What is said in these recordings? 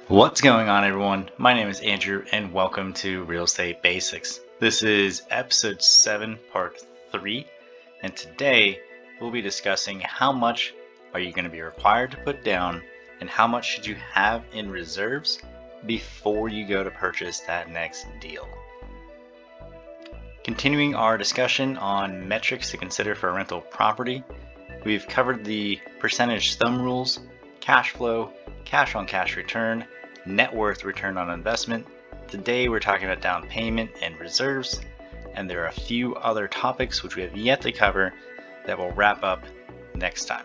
What's going on, everyone? My name is Andrew and welcome to Real Estate Basics. This is episode 7, part 3, and today we'll be discussing how much are you going to be required to put down and how much should you have in reserves before you go to purchase that next deal. Continuing our discussion on metrics to consider for a rental property, we've covered the percentage thumb rules, cash flow, cash on cash return, net worth return on investment. Today we're talking about down payment and reserves, and there are a few other topics which we have yet to cover that we'll wrap up next time.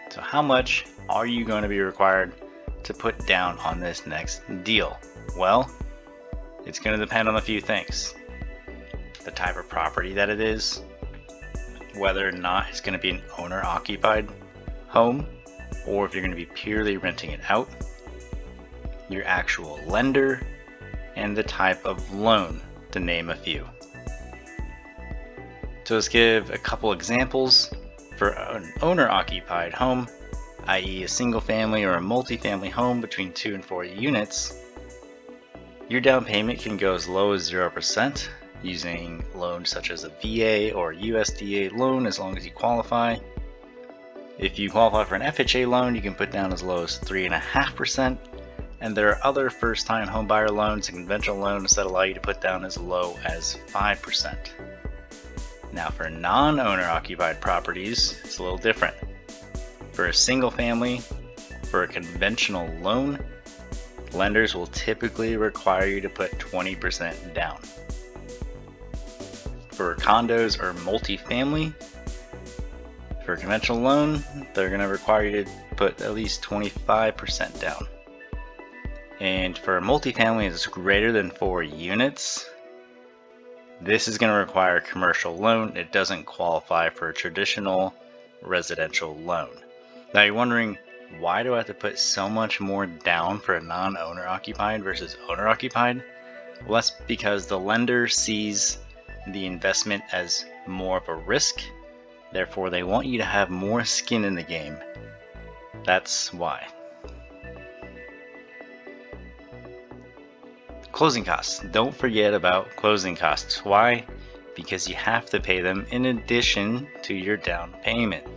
So how much are you going to be required to put down on this next deal? Well, it's going to depend on a few things. The type of property that it is, whether or not it's going to be an owner-occupied home, or if you're going to be purely renting it out, your actual lender, and the type of loan, to name a few. So let's give a couple examples. For an owner-occupied home, i.e. a single family or a multi-family home between 2 and 4 units, your down payment can go as low as 0% using loans such as a VA or USDA loan as long as you qualify. If you qualify for an FHA loan, you can put down as low as 3.5%, and there are other first-time homebuyer loans and conventional loans that allow you to put down as low as 5%. Now for non-owner-occupied properties, it's a little different. For a single family, for a conventional loan, lenders will typically require you to put 20% down. For condos or multifamily, for a conventional loan, they're going to require you to put at least 25% down. And for a multifamily that's greater than 4 units, this is going to require a commercial loan. It doesn't qualify for a traditional residential loan. Now you're wondering, why do I have to put so much more down for a non-owner occupied versus owner occupied? Well, that's because the lender sees the investment as more of a risk. Therefore, they want you to have more skin in the game. That's why. Closing costs. Don't forget about closing costs. Why? Because you have to pay them in addition to your down payment.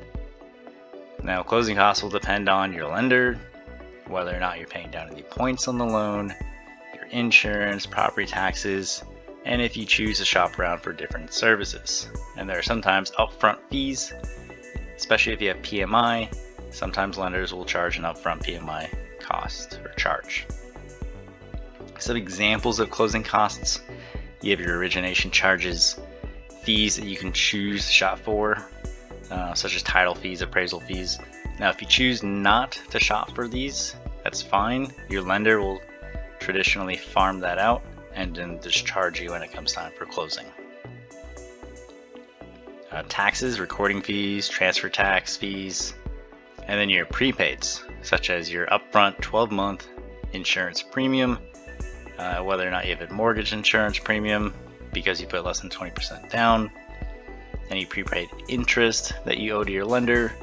Now, closing costs will depend on your lender, whether or not you're paying down any points on the loan, your insurance, property taxes, and if you choose to shop around for different services. And there are sometimes upfront fees, especially if you have PMI. Sometimes lenders will charge an upfront PMI cost or charge. Some examples of closing costs: you have your origination charges, fees that you can choose to shop for, such as title fees, appraisal fees. Now, if you choose not to shop for these, that's fine. Your lender will traditionally farm that out and then discharge you when it comes time for closing. Taxes, recording fees, transfer tax fees, and then your prepaids, such as your upfront 12-month insurance premium, whether or not you have a mortgage insurance premium because you put less than 20% down, any prepaid interest that you owe to your lender,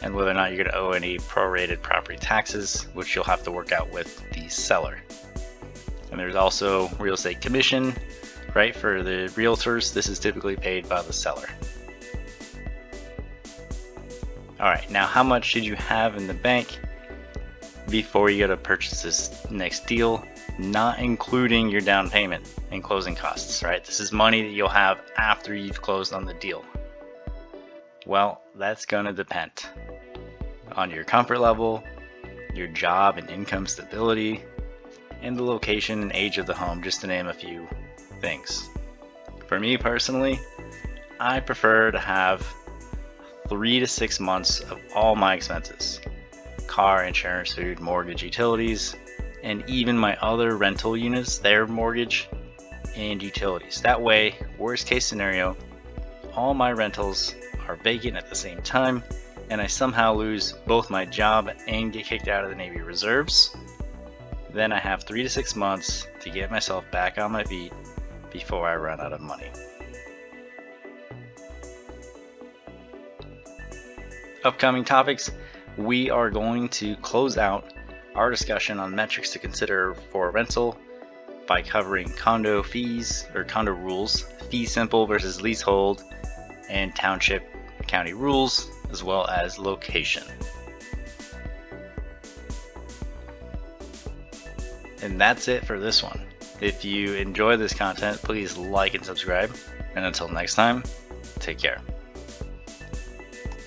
and whether or not you're going to owe any prorated property taxes, which you'll have to work out with the seller. And there's also real estate commission, right? For the realtors, this is typically paid by the seller. All right, now how much should you have in the bank before you go to purchase this next deal, not including your down payment and closing costs, right? This is money that you'll have after you've closed on the deal. Well, that's gonna depend on your comfort level, your job and income stability, and the location and age of the home, just to name a few things. For me personally, I prefer to have 3 to 6 months of all my expenses: car, insurance, food, mortgage, utilities, and even my other rental units, their mortgage and utilities. That way, worst case scenario, all my rentals are vacant at the same time, and I somehow lose both my job and get kicked out of the Navy Reserves. Then I have 3 to 6 months to get myself back on my feet before I run out of money. Upcoming topics, we are going to close out our discussion on metrics to consider for rental by covering condo fees or condo rules, fee simple versus leasehold, and township county rules, as well as location. And that's it for this one. If you enjoy this content, please like and subscribe. And until next time, take care.